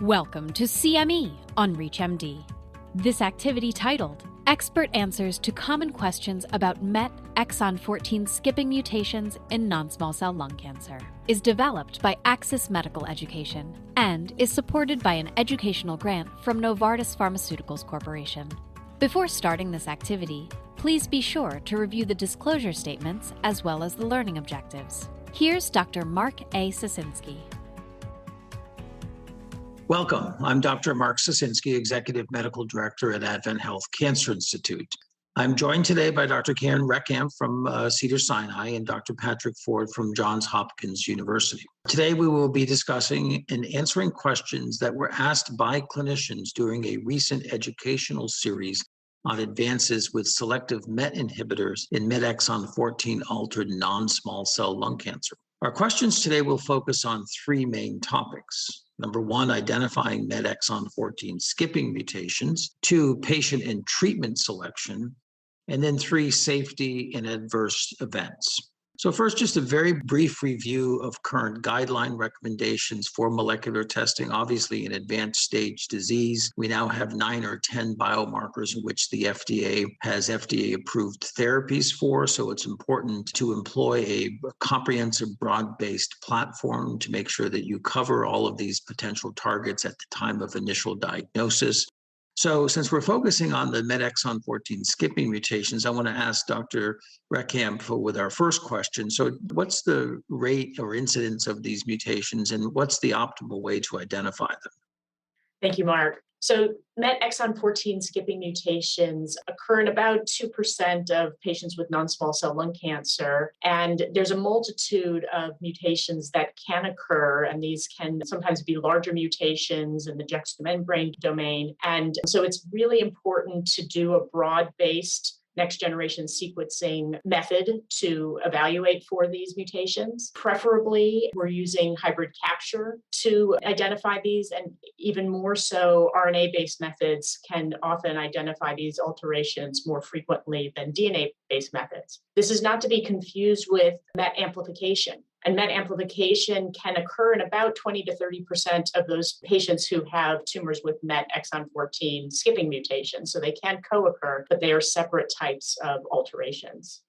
Welcome to CME on ReachMD. This activity titled Expert Answers to Common Questions about MET Exon 14 Skipping Mutations in Non-Small Cell Lung Cancer is developed by Axis Medical Education and is supported by an educational grant from Novartis Pharmaceuticals Corporation. Before starting this activity, please be sure to review the disclosure statements as well as the learning objectives. Here's Dr. Mark A. Socinski. Welcome. I'm Dr. Mark Socinski, Executive Medical Director at Advent Health Cancer Institute. I'm joined today by Dr. Karen Reckamp from Cedars-Sinai and Dr. Patrick Forde from Johns Hopkins University. Today, we will be discussing and answering questions that were asked by clinicians during a recent educational series on advances with selective MET inhibitors in MET exon 14 altered non-small cell lung cancer. Our questions today will focus on three main topics. Number one, identifying MET exon 14 skipping mutations. Two, patient and treatment selection. And then three, safety and adverse events. So first, just a very brief review of current guideline recommendations for molecular testing. Obviously, in advanced stage disease, we now have 9 or 10 biomarkers in which the FDA has FDA-approved therapies for. So it's important to employ a comprehensive, broad-based platform to make sure that you cover all of these potential targets at the time of initial diagnosis. So since we're focusing on the MET exon 14 skipping mutations, I want to ask Dr. Reckamp with our first question. So what's the rate or incidence of these mutations, and what's the optimal way to identify them? Thank you, Mark. So MET exon 14 skipping mutations occur in about 2% of patients with non-small cell lung cancer. And there's a multitude of mutations that can occur, and these can sometimes be larger mutations in the juxtamembrane domain. And so it's really important to do a broad-based next-generation sequencing method to evaluate for these mutations. Preferably, we're using hybrid capture to identify these, and even more so, RNA-based methods can often identify these alterations more frequently than DNA-based methods. This is not to be confused with MET amplification. And MET amplification can occur in about 20 to 30% of those patients who have tumors with MET exon 14 skipping mutations. So they can co-occur, but they are separate types of alterations.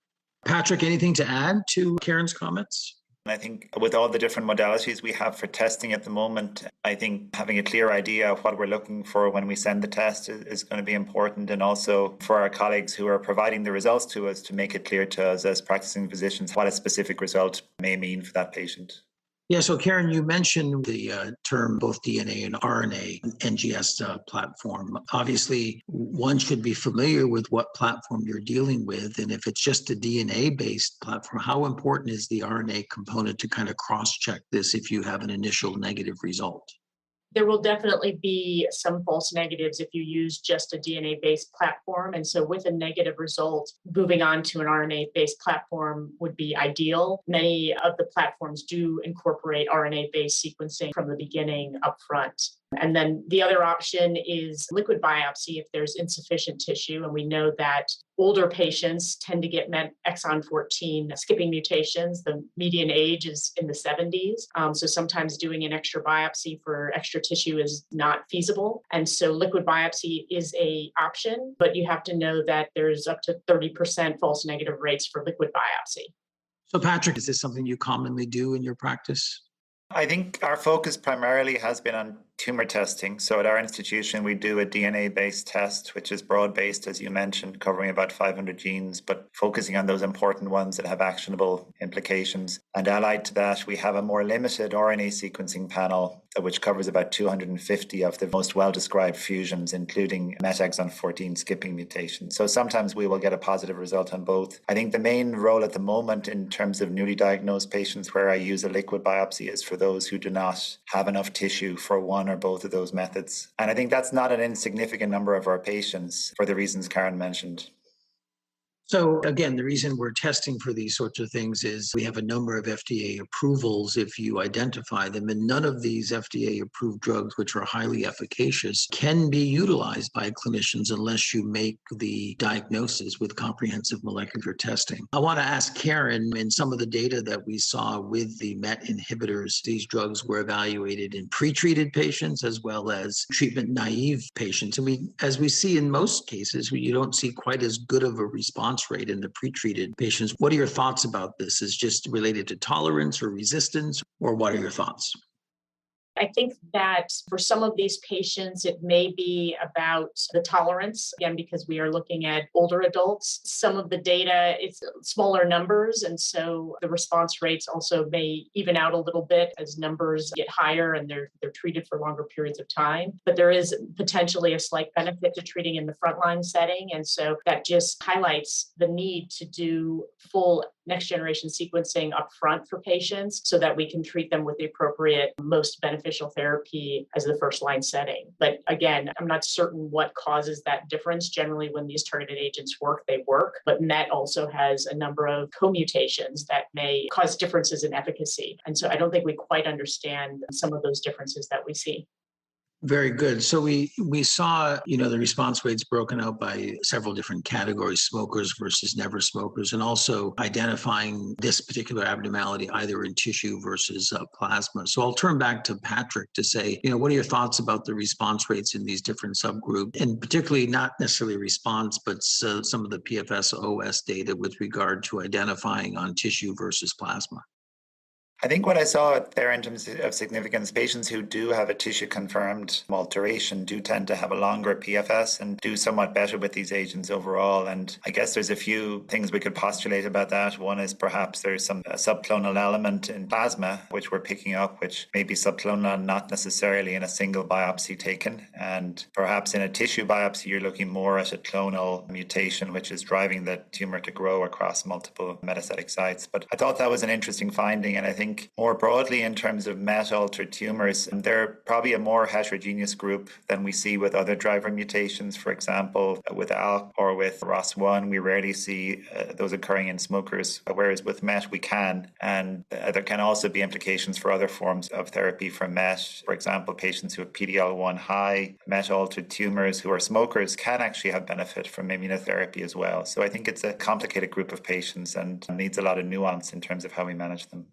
Patrick, anything to add to Karen's comments? I think with all the different modalities we have for testing at the moment, I think having a clear idea of what we're looking for when we send the test is going to be important. And also for our colleagues who are providing the results to us to make it clear to us as practicing physicians what a specific result may mean for that patient. Yeah, so Karen, you mentioned the term both DNA and RNA NGS platform. Obviously, one should be familiar with what platform you're dealing with. And if it's just a DNA-based platform, how important is the RNA component to kind of cross-check this if you have an initial negative result? There will definitely be some false negatives if you use just a DNA-based platform. And so with a negative result, moving on to an RNA-based platform would be ideal. Many of the platforms do incorporate RNA-based sequencing from the beginning upfront. And then the other option is liquid biopsy if there's insufficient tissue. And we know that older patients tend to get MET exon 14 skipping mutations. The median age is in the 70s. So sometimes doing an extra biopsy for extra tissue is not feasible. And so liquid biopsy is an option, but you have to know that there's up to 30% false negative rates for liquid biopsy. So Patrick, is this something you commonly do in your practice? I think our focus primarily has been on tumor testing. So at our institution, we do a DNA-based test, which is broad-based, as you mentioned, covering about 500 genes, but focusing on those important ones that have actionable implications. And allied to that, we have a more limited RNA sequencing panel, which covers about 250 of the most well-described fusions, including MET exon 14 skipping mutations. So sometimes we will get a positive result on both. I think the main role at the moment in terms of newly diagnosed patients where I use a liquid biopsy is for those who do not have enough tissue for one or both of those methods. And I think that's not an insignificant number of our patients for the reasons Karen mentioned. So again, the reason we're testing for these sorts of things is we have a number of FDA approvals if you identify them, and none of these FDA approved drugs, which are highly efficacious, can be utilized by clinicians unless you make the diagnosis with comprehensive molecular testing. I want to ask Karen, in some of the data that we saw with the MET inhibitors, these drugs were evaluated in pretreated patients as well as treatment naive patients. And as we see in most cases, you don't see quite as good of a response rate in the pretreated patients. What are your thoughts about this? Is just related to tolerance or resistance, or what are your thoughts? I think that for some of these patients, it may be about the tolerance, again, because we are looking at older adults. Some of the data, it's smaller numbers, and so the response rates also may even out a little bit as numbers get higher and they're treated for longer periods of time. But there is potentially a slight benefit to treating in the frontline setting, and so that just highlights the need to do full next generation sequencing upfront for patients so that we can treat them with the appropriate, most beneficial therapy as the first line setting. But again, I'm not certain what causes that difference. Generally, when these targeted agents work, they work. But MET also has a number of co-mutations that may cause differences in efficacy. And so I don't think we quite understand some of those differences that we see. Very good. So we saw, the response rates broken out by several different categories, smokers versus never smokers, and also identifying this particular abnormality either in tissue versus plasma. So I'll turn back to Patrick to say, what are your thoughts about the response rates in these different subgroups, and particularly not necessarily response, but some of the PFS OS data with regard to identifying on tissue versus plasma? I think what I saw there in terms of significance, patients who do have a tissue-confirmed alteration do tend to have a longer PFS and do somewhat better with these agents overall. And I guess there's a few things we could postulate about that. One is perhaps there's some subclonal element in plasma, which we're picking up, which may be subclonal, not necessarily in a single biopsy taken. And perhaps in a tissue biopsy, you're looking more at a clonal mutation, which is driving the tumor to grow across multiple metastatic sites. But I thought that was an interesting finding, and I think more broadly in terms of MET-altered tumors, they're probably a more heterogeneous group than we see with other driver mutations. For example, with ALK or with ROS1, we rarely see those occurring in smokers, whereas with MET we can. And there can also be implications for other forms of therapy for MET. For example, patients who have PD-L1 high MET-altered tumors who are smokers can actually have benefit from immunotherapy as well. So I think it's a complicated group of patients and needs a lot of nuance in terms of how we manage them.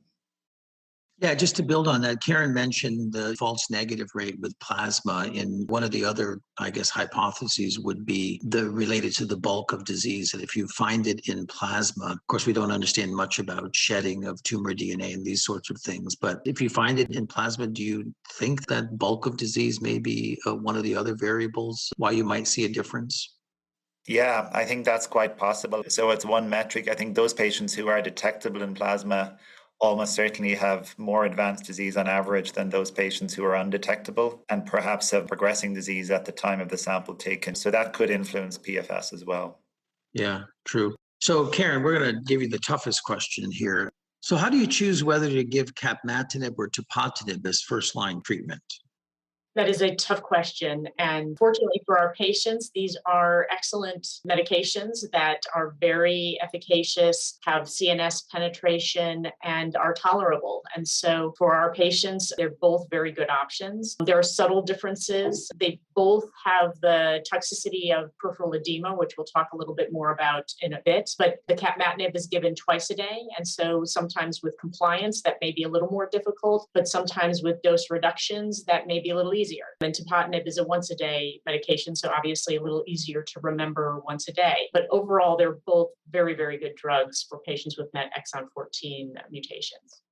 Yeah, just to build on that, Karen mentioned the false negative rate with plasma. And one of the other, hypotheses would be related to the bulk of disease. And if you find it in plasma, of course, we don't understand much about shedding of tumor DNA and these sorts of things. But if you find it in plasma, do you think that bulk of disease may be one of the other variables why you might see a difference? Yeah, I think that's quite possible. So it's one metric. I think those patients who are detectable in plasma almost certainly have more advanced disease on average than those patients who are undetectable and perhaps have progressing disease at the time of the sample taken. So that could influence PFS as well. Yeah, true. So Karen, we're going to give you the toughest question here. So how do you choose whether to give capmatinib or tepotinib as first-line treatment? That is a tough question. And fortunately for our patients, these are excellent medications that are very efficacious, have CNS penetration, and are tolerable. And so for our patients, they're both very good options. There are subtle differences. They both have the toxicity of peripheral edema, which we'll talk a little bit more about in a bit. But the capmatinib is given twice a day. And so sometimes with compliance, that may be a little more difficult, but sometimes with dose reductions, that may be a little easier. And tepotinib is a once a day medication, so obviously a little easier to remember once a day. But overall, they're both very, very good drugs for patients with MET exon 14 mutations.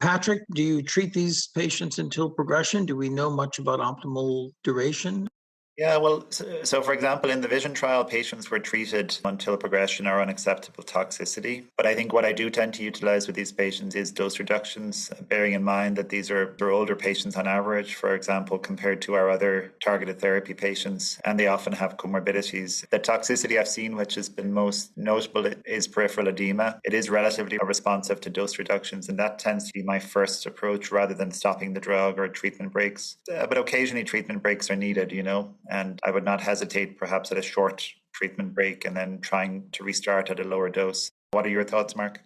Patrick, do you treat these patients until progression? Do we know much about optimal duration? Yeah, well, so for example, in the VISION trial, patients were treated until progression or unacceptable toxicity. But I think what I do tend to utilize with these patients is dose reductions, bearing in mind that these are older patients on average, for example, compared to our other targeted therapy patients, and they often have comorbidities. The toxicity I've seen, which has been most notable, is peripheral edema. It is relatively responsive to dose reductions, and that tends to be my first approach rather than stopping the drug or treatment breaks. But occasionally treatment breaks are needed, and I would not hesitate perhaps at a short treatment break and then trying to restart at a lower dose. What are your thoughts, Mark?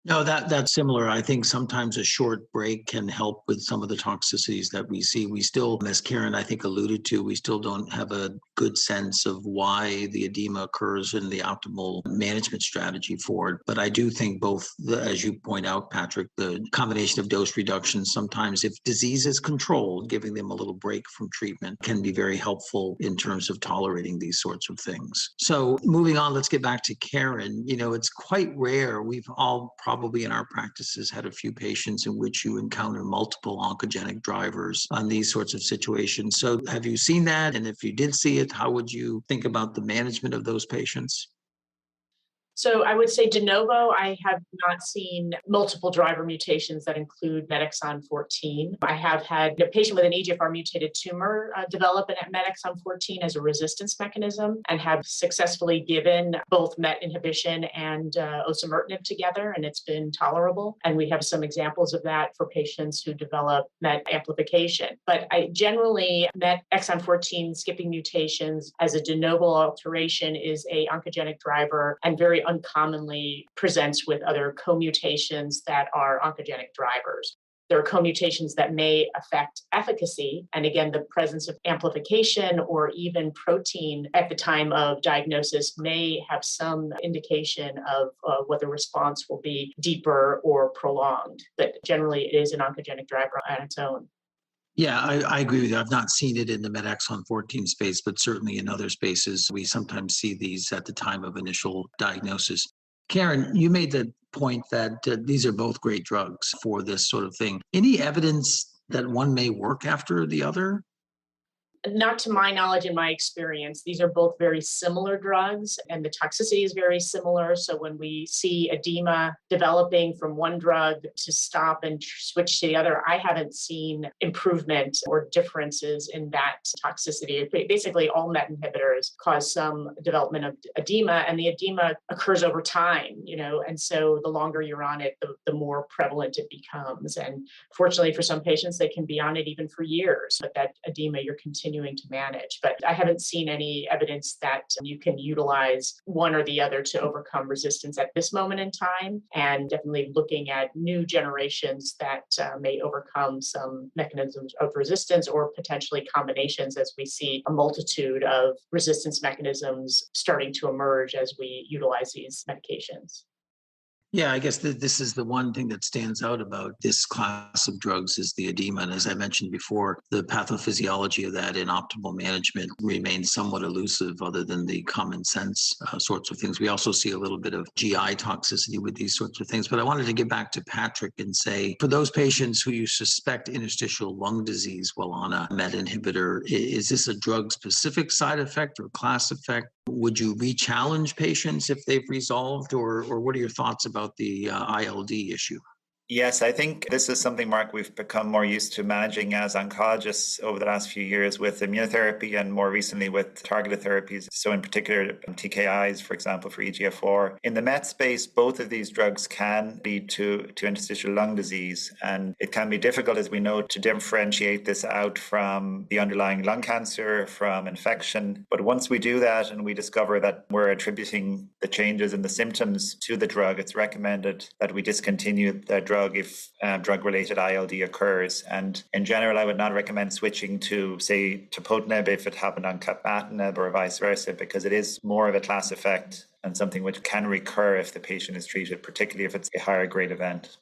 No, that's similar. I think sometimes a short break can help with some of the toxicities that we see. We still, as Karen, I think, alluded to, we still don't have a good sense of why the edema occurs and the optimal management strategy for it. But I do think both, as you point out, Patrick, the combination of dose reduction, sometimes if disease is controlled, giving them a little break from treatment can be very helpful in terms of tolerating these sorts of things. So moving on, let's get back to Karen. It's quite rare. We've all probably in our practices had a few patients in which you encounter multiple oncogenic drivers on these sorts of situations. So have you seen that? And if you did see it, how would you think about the management of those patients? So I would say de novo, I have not seen multiple driver mutations that include MET-exon 14. I have had a patient with an EGFR mutated tumor develop an MET-exon 14 as a resistance mechanism and have successfully given both MET inhibition and osimertinib together, and it's been tolerable. And we have some examples of that for patients who develop MET amplification. But I generally, MET-exon 14 skipping mutations as a de novo alteration is a oncogenic driver and very uncommonly presents with other co-mutations that are oncogenic drivers. There are co-mutations that may affect efficacy, and again, the presence of amplification or even protein at the time of diagnosis may have some indication of what the response will be, deeper or prolonged. But generally, it is an oncogenic driver on its own. Yeah, I agree with you. I've not seen it in the MET-exon 14 space, but certainly in other spaces, we sometimes see these at the time of initial diagnosis. Karen, you made the point that these are both great drugs for this sort of thing. Any evidence that one may work after the other? Not to my knowledge and my experience. These are both very similar drugs and the toxicity is very similar. So when we see edema developing from one drug to stop and switch to the other, I haven't seen improvement or differences in that toxicity. Basically, all MET inhibitors cause some development of edema, and the edema occurs over time, and so the longer you're on it, the more prevalent it becomes. And fortunately for some patients, they can be on it even for years, but that edema you're continuing to manage. But I haven't seen any evidence that you can utilize one or the other to overcome resistance at this moment in time, and definitely looking at new generations that may overcome some mechanisms of resistance or potentially combinations as we see a multitude of resistance mechanisms starting to emerge as we utilize these medications. Yeah, I guess this is the one thing that stands out about this class of drugs is the edema. And as I mentioned before, the pathophysiology of that in optimal management remains somewhat elusive other than the common sense sorts of things. We also see a little bit of GI toxicity with these sorts of things. But I wanted to get back to Patrick and say, for those patients who you suspect interstitial lung disease while on a MET inhibitor, is this a drug-specific side effect or class effect? Would you re-challenge patients if they've resolved, or what are your thoughts about the ILD issue? Yes, I think this is something, Mark, we've become more used to managing as oncologists over the last few years with immunotherapy and more recently with targeted therapies. So in particular, TKIs, for example, for EGFR. In the MET space, both of these drugs can lead to interstitial lung disease. And it can be difficult, as we know, to differentiate this out from the underlying lung cancer, from infection. But once we do that and we discover that we're attributing the changes in the symptoms to the drug, it's recommended that we discontinue the drug if drug-related ILD occurs. And in general, I would not recommend switching to, say, tepotinib if it happened on capmatinib or vice versa, because it is more of a class effect and something which can recur if the patient is treated, particularly if it's a higher grade event.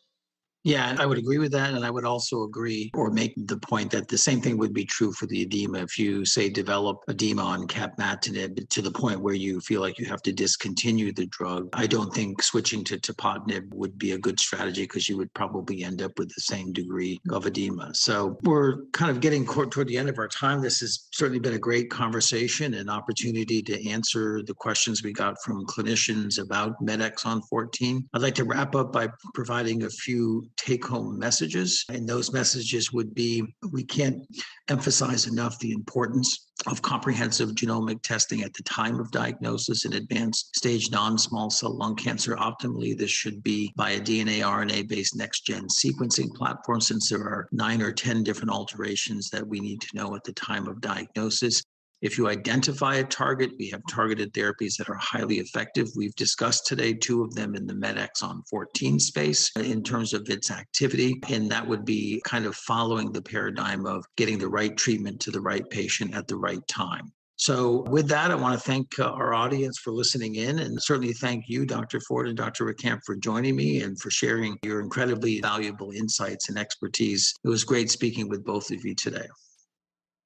Yeah, I would agree with that. And I would also agree or make the point that the same thing would be true for the edema. If you, say, develop edema on capmatinib to the point where you feel like you have to discontinue the drug, I don't think switching to tepotinib would be a good strategy because you would probably end up with the same degree of edema. So we're kind of getting toward the end of our time. This has certainly been a great conversation and opportunity to answer the questions we got from clinicians about MET-exon 14. I'd like to wrap up by providing a few take-home messages. And those messages would be, we can't emphasize enough the importance of comprehensive genomic testing at the time of diagnosis in advanced stage non-small cell lung cancer. Optimally, this should be by a DNA RNA-based next-gen sequencing platform, since there are 9 or 10 different alterations that we need to know at the time of diagnosis. If you identify a target, we have targeted therapies that are highly effective. We've discussed today 2 of them in the MET exon 14 space in terms of its activity, and that would be kind of following the paradigm of getting the right treatment to the right patient at the right time. So with that, I want to thank our audience for listening in, and certainly thank you, Dr. Forde and Dr. Reckamp, for joining me and for sharing your incredibly valuable insights and expertise. It was great speaking with both of you today.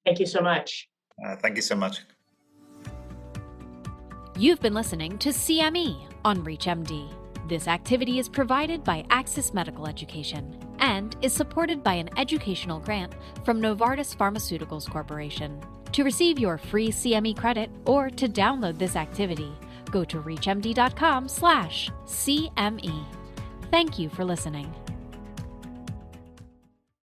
Thank you so much. Thank you so much. You've been listening to CME on ReachMD. This activity is provided by Axis Medical Education and is supported by an educational grant from Novartis Pharmaceuticals Corporation. To receive your free CME credit or to download this activity, go to reachmd.com/CME. Thank you for listening.